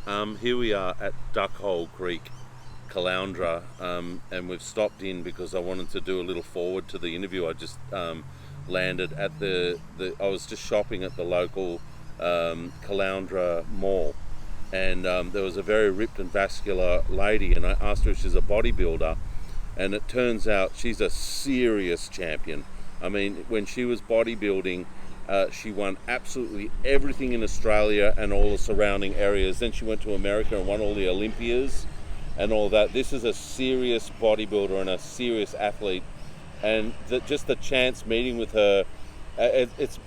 Here we are at Duckhole Creek, Caloundra, and we've stopped in because I wanted to do a little forward to the interview. I just landed at I was just shopping at the local Caloundra Mall, and there was a very ripped and vascular lady, and I asked her if she's a bodybuilder, and it turns out she's a serious champion. I mean, when she was bodybuilding, she won absolutely everything in Australia and all the surrounding areas. Then she went to America and won all the Olympias and all that. This is a serious bodybuilder and a serious athlete, and just the chance meeting with her, it's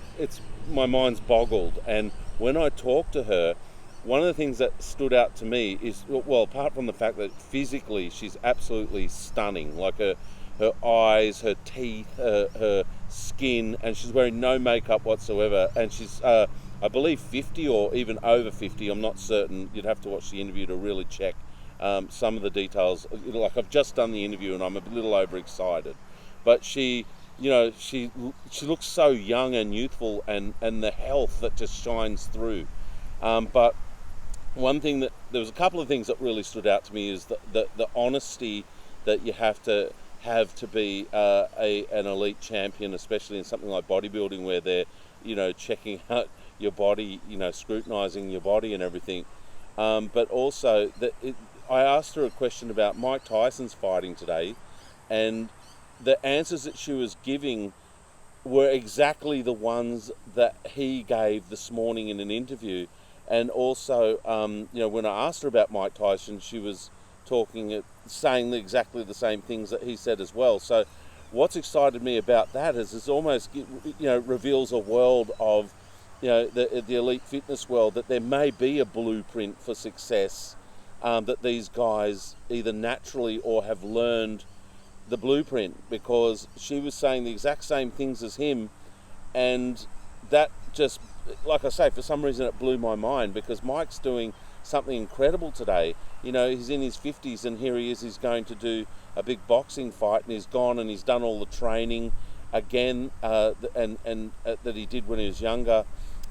my mind's boggled. And when I talked to her, one of the things that stood out to me is, well, apart from the fact that physically she's absolutely stunning, like her eyes, her teeth, her skin, and she's wearing no makeup whatsoever, and she's I believe 50 or even over 50. I'm not certain. You'd have to watch the interview to really check some of the details. Like, I've just done the interview and I'm a little overexcited, but she looks so young and youthful, and the health that just shines through. But one thing there was a couple of things that really stood out to me is the honesty that you have to be an elite champion, especially in something like bodybuilding, where they're checking out your body, scrutinizing your body and everything. But also I asked her a question about Mike Tyson's fighting today, and the answers that she was giving were exactly the ones that he gave this morning in an interview. And also, when I asked her about Mike Tyson, she was saying exactly the same things that he said as well. So what's excited me about that is it's almost, reveals a world of, the elite fitness world, that there may be a blueprint for success, that these guys either naturally or have learned the blueprint, because she was saying the exact same things as him. And that just, like I say, for some reason it blew my mind, because Mike's doing something incredible today. He's in his 50s, and here he is, he's going to do a big boxing fight, and he's gone and he's done all the training again, that he did when he was younger.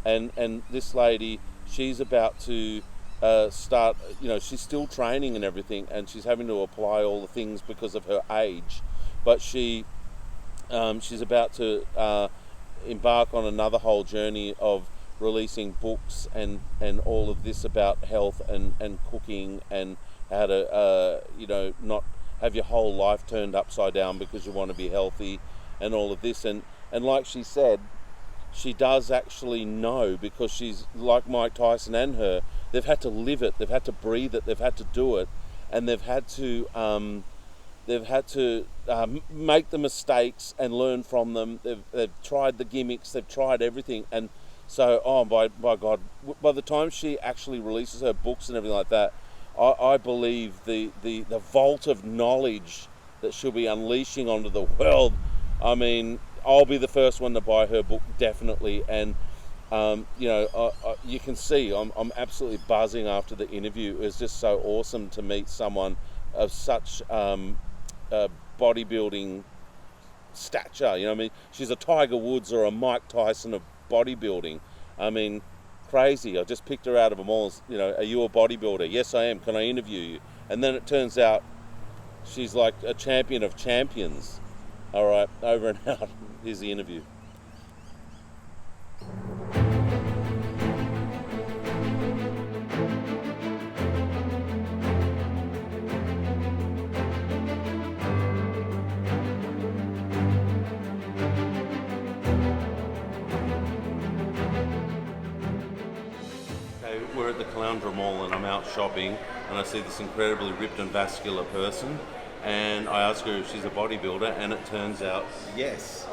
And this lady, she's about to start, she's still training and everything, and she's having to apply all the things because of her age. But she's about to embark on another whole journey of releasing books and all of this about health and cooking, and how to not have your whole life turned upside down because you want to be healthy, and all of this. And like she said, she does actually know, because she's like Mike Tyson and her. They've had to live it, they've had to breathe it, they've had to do it, and they've had to make the mistakes and learn from them. They've tried the gimmicks, they've tried everything. And so, by God, by the time she actually releases her books and everything like that, I believe the vault of knowledge that she'll be unleashing onto the world. I mean, I'll be the first one to buy her book, definitely. And you can see I'm absolutely buzzing after the interview. It was just so awesome to meet someone of such bodybuilding stature. I mean, she's a Tiger Woods or a Mike Tyson of bodybuilding. I mean, crazy. I just picked her out of them all. Are you a bodybuilder? Yes, I am. Can I interview you? And then it turns out she's like a champion of champions. All right, over and out. Here's the interview. We're at the Caloundra Mall, and I'm out shopping, and I see this incredibly ripped and vascular person, and I ask her if she's a bodybuilder, and it turns out yes.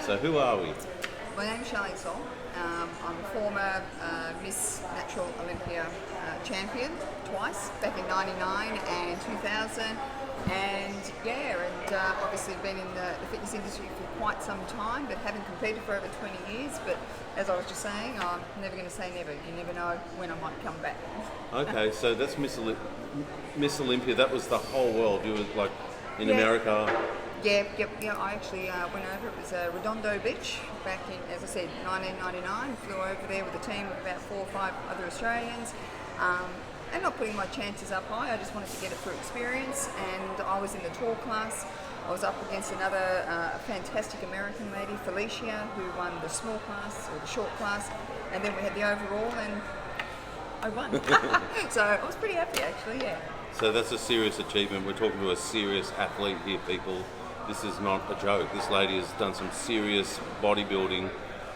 So who are we? My name's Charlene Sol. I'm a former Miss Natural Olympia champion twice, back in 99 and 2000. And obviously been in the fitness industry for quite some time, but haven't competed for over 20 years. But as I was just saying, I'm never going to say never. You never know when I might come back. Okay, so that's Miss Olympia. That was the whole world. You were like in America. Yeah. I actually went over. It was Redondo Beach back in, as I said, 1999. Flew over there with a team of about 4 or 5 other Australians. and not putting my chances up high. I just wanted to get it through experience, and I was in the tall class. I was up against another fantastic American lady, Felicia, who won the small class or the short class, and then we had the overall, and I won. So I was pretty happy, actually. Yeah. So that's a serious achievement. We're talking to a serious athlete here, people. This is not a joke. This lady has done some serious bodybuilding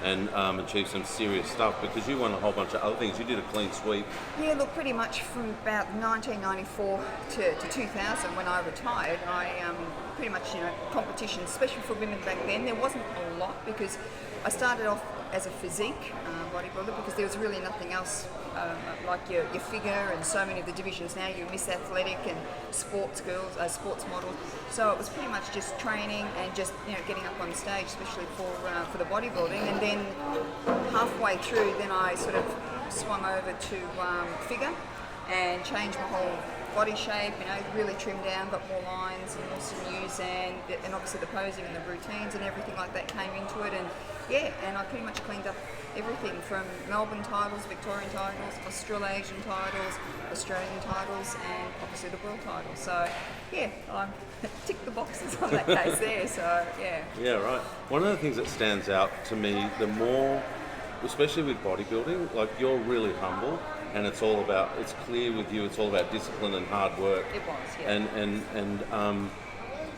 and achieved some serious stuff, because you won a whole bunch of other things. You did a clean sweep. Yeah, look, pretty much from about 1994 to 2000 when I retired, I pretty much, competition, especially for women back then, there wasn't a lot, because I started off as a physique bodybuilder, because there was really nothing else like your figure and so many of the divisions now, you're Miss Athletic and sports girls, sports models. So it was pretty much just training and just getting up on stage, especially for the bodybuilding. And then halfway through, then I sort of swung over to figure and changed my whole body shape, really trimmed down, got more lines and more sinews, and obviously the posing and the routines and everything like that came into it, and I pretty much cleaned up everything from Melbourne titles, Victorian titles, Australasian titles, Australian titles, and obviously the world title. So yeah, I ticked the boxes on that case there, so yeah. Yeah, right. One of the things that stands out to me, the more, especially with bodybuilding, like you're really humble, and it's clear with you, it's all about discipline and hard work. It was, yeah. And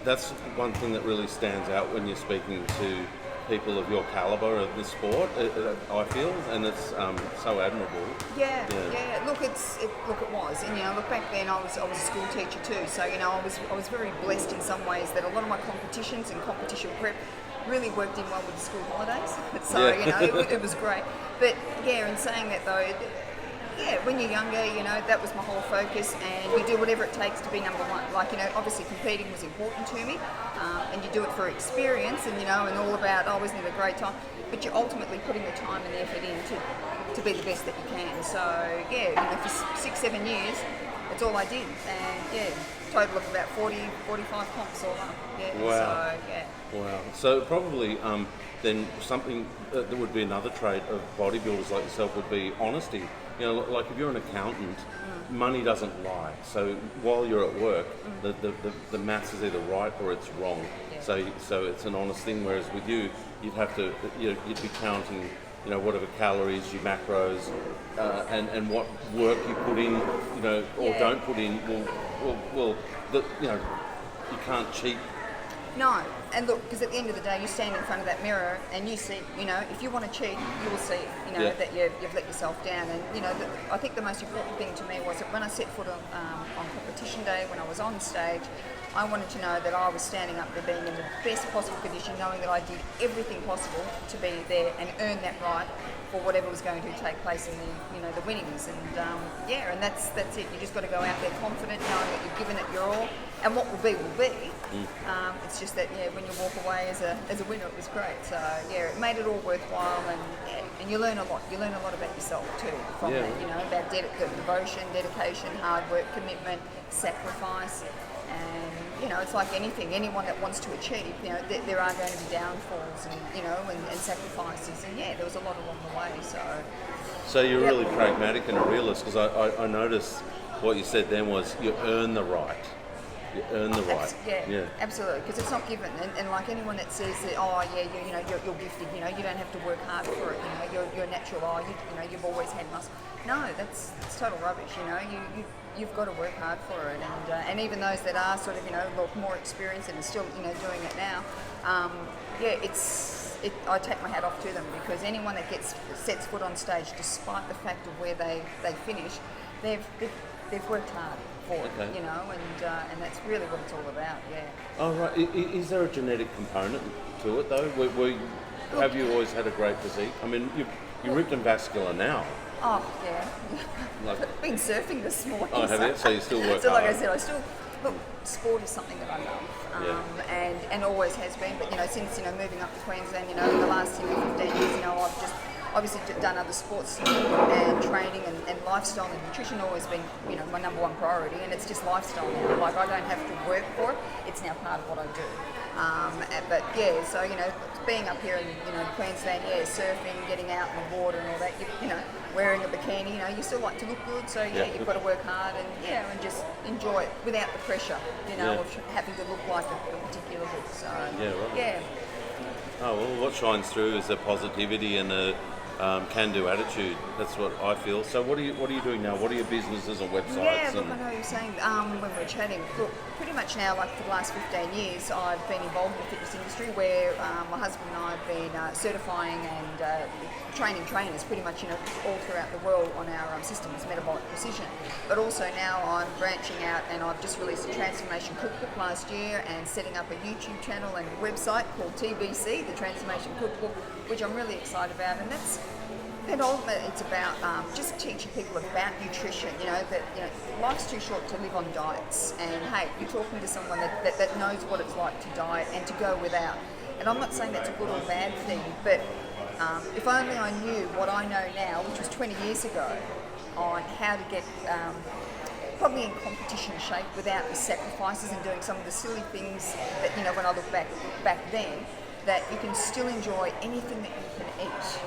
that's one thing that really stands out when you're speaking to people of your caliber of the sport, I feel, and it's so admirable. Yeah. Look, it was, and look, back then I was a school teacher too, so I was very blessed in some ways that a lot of my competitions and competition prep really worked in well with the school holidays. So it was great. But yeah, in saying that though, when you're younger, that was my whole focus, and you do whatever it takes to be number one. Like, obviously competing was important to me, and you do it for experience, and and all about, I always need a great time, but you're ultimately putting the time and the effort in to be the best that you can. So for 6-7 years, that's all I did, and total of about 45 comps all up. Wow. So Wow. So probably then something that would be another trait of bodybuilders like yourself would be honesty. Like if you're an accountant, money doesn't lie. So while you're at work, the maths is either right or it's wrong. Yeah. So it's an honest thing. Whereas with you, you'd have to, you'd be counting, whatever calories, your macros, and what work you put in, or don't put in. You can't cheat. No, and look, because at the end of the day, you stand in front of that mirror and you see, if you want to cheat, you will see, that you've let yourself down. And, I think the most important thing to me was that when I set foot on competition day, when I was on stage, I wanted to know that I was standing up there being in the best possible condition, knowing that I did everything possible to be there and earn that right for whatever was going to take place in the winnings. And and that's it. You just got to go out there confident, knowing that you've given it your all, and what will be will be. It's just that when you walk away as a winner, it was great. So it made it all worthwhile, and you learn a lot. You learn a lot about yourself too from that. About devotion, dedication, hard work, commitment, sacrifice. And it's like anything. Anyone that wants to achieve, there are going to be downfalls, and sacrifices. And there was a lot along the way. So you're really pragmatic and a realist, because I noticed what you said then was you earn the right. You earn the right. Absolutely, because it's not given. And like anyone that says that, you're gifted, you don't have to work hard for it. You're natural. You've always had muscle. No, that's total rubbish. You've got to work hard for it. And even those that are sort of more experienced and are still doing it now, I take my hat off to them, because anyone that sets foot on stage, despite the fact of where they finish, they've worked hard for it, and that's really what it's all about. Oh right. Is there a genetic component to it though? Have you always had a great physique? I mean, you're ripped and vascular now. Oh yeah. I've been surfing this morning. Oh, have you? So you still work so hard. Like I said, sport is something that I love, and always has been. But since moving up to Queensland, in the last 15 years, obviously done other sports and training and lifestyle and nutrition always been, you know, my number one priority, and it's just lifestyle now. Like, I don't have to work for it; it's now part of what I do. But yeah, so you know, being up here in, you know, Queensland, yeah, surfing, getting out in the water and all that, you know, wearing a bikini, you know, you still like to look good, so yeah, you've got to work hard and and just enjoy it without the pressure, you know, of having to look like a particular look. So yeah. Oh, well, what shines through is a positivity and a can-do attitude. That's what I feel. So what are you doing now? What are your businesses and websites? Yeah, look, I know you were saying when we were chatting, look, pretty much now, like for the last 15 years, I've been involved in the fitness industry where my husband and I have been certifying and training trainers pretty much, you know, all throughout the world on our systems, Metabolic Precision. But also now I'm branching out and I've just released a transformation cookbook last year and setting up a YouTube channel and website called TBC, the Transformation Cookbook, which I'm really excited about. And ultimately, it's about just teaching people about nutrition. You know that life's too short to live on diets. And hey, you're talking to someone that knows what it's like to diet and to go without. And I'm not saying that's a good or bad thing, but if only I knew what I know now, which was 20 years ago, on how to get probably in competition shape without the sacrifices and doing some of the silly things that, you know, when I look back then, that you can still enjoy anything that you can eat.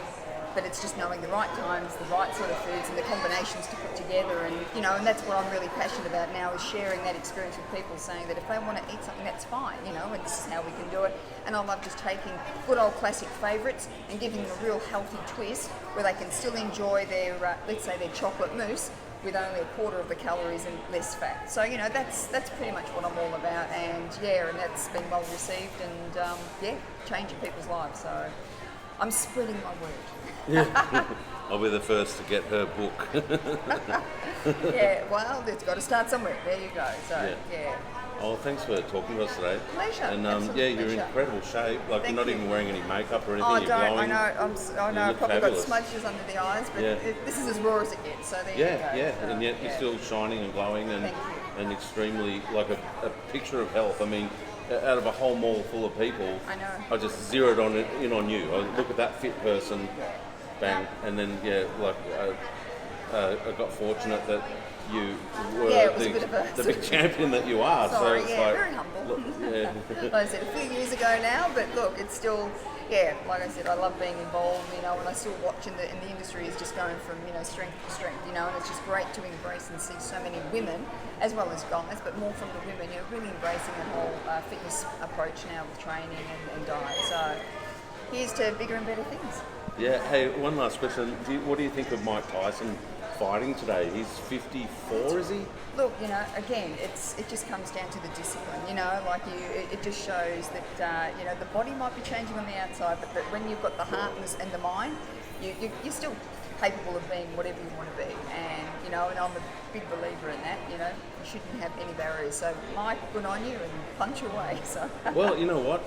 But it's just knowing the right times, the right sort of foods, and the combinations to put together. And you know, and that's what I'm really passionate about now, is sharing that experience with people, saying that if they want to eat something, that's fine, you know, and this is how we can do it. And I love just taking good old classic favourites and giving them a real healthy twist where they can still enjoy their, let's say, their chocolate mousse with only a quarter of the calories and less fat. So you know, that's pretty much what I'm all about. And yeah, and that's been well received, and changing people's lives. So I'm spreading my word. Yeah. I'll be the first to get her book. Yeah, well, it's got to start somewhere. There you go. So, yeah. Oh, thanks for talking to us today. Pleasure. And you're in incredible shape. Like, you're not even wearing any makeup or anything. Oh, you're glowing. I know. I've probably got smudges under the eyes, but this is as raw as it gets. So there you go. Yeah, so, and yet you're still shining and glowing and extremely like a picture of health. I mean, out of a whole mall full of people, I just zeroed in on you. I look at that fit person, bang, and then I got fortunate that you were the big champion that you are. Sorry, so it's very humble. Like I said, a few years ago now, but look, it's still, like I said, I love being involved, you know, and I still watch, and the industry is just going from, you know, strength to strength, you know, and it's just great to embrace and see so many women, as well as guys, but more from the women, you know, really embracing the whole fitness approach now with training and diet. So here's to bigger and better things. Yeah, hey, one last question. What do you think of Mike Tyson fighting today? He's 54, is he? Look, you know, again, it just comes down to the discipline, you know, like it just shows that, you know, the body might be changing on the outside, but when you've got the heart and the mind, you're still capable of being whatever you want to be. And, you know, and I'm a big believer in that, you know, you shouldn't have any barriers. So, Mike, good on you and punch away. So. Well, you know what?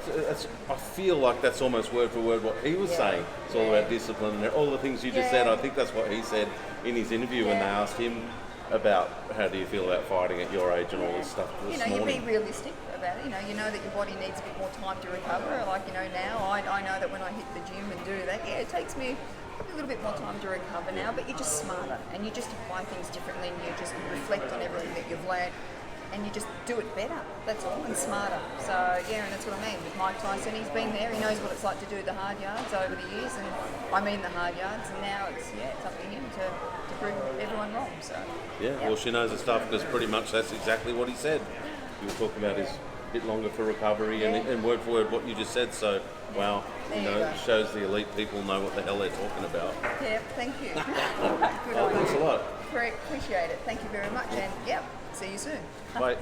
I feel like that's almost word for word what he was saying. It's all about discipline and all the things you just said. I think that's what he said in his interview when they asked him about how do you feel about fighting at your age and all this stuff this morning. You be realistic about it. You know that your body needs a bit more time to recover. Like, you know, now I know that when I hit the gym and do that, it takes me a little bit more time to recover now, but you're just smarter and you just apply things differently and you just reflect on everything that you've learned and you just do it better, that's all, and smarter. So and that's what I mean with Mike Tyson. He's been there, he knows what it's like to do the hard yards over the years, and I mean the hard yards, and now it's up to him to prove everyone wrong. So well, she knows the stuff, because pretty much that's exactly what he said. You were talking about his bit longer for recovery and word for word what you just said. So wow, it shows the elite people know what the hell they're talking about. Yeah, thank you. Good on you. Thanks a lot. Appreciate it. Thank you very much, and see you soon. Bye.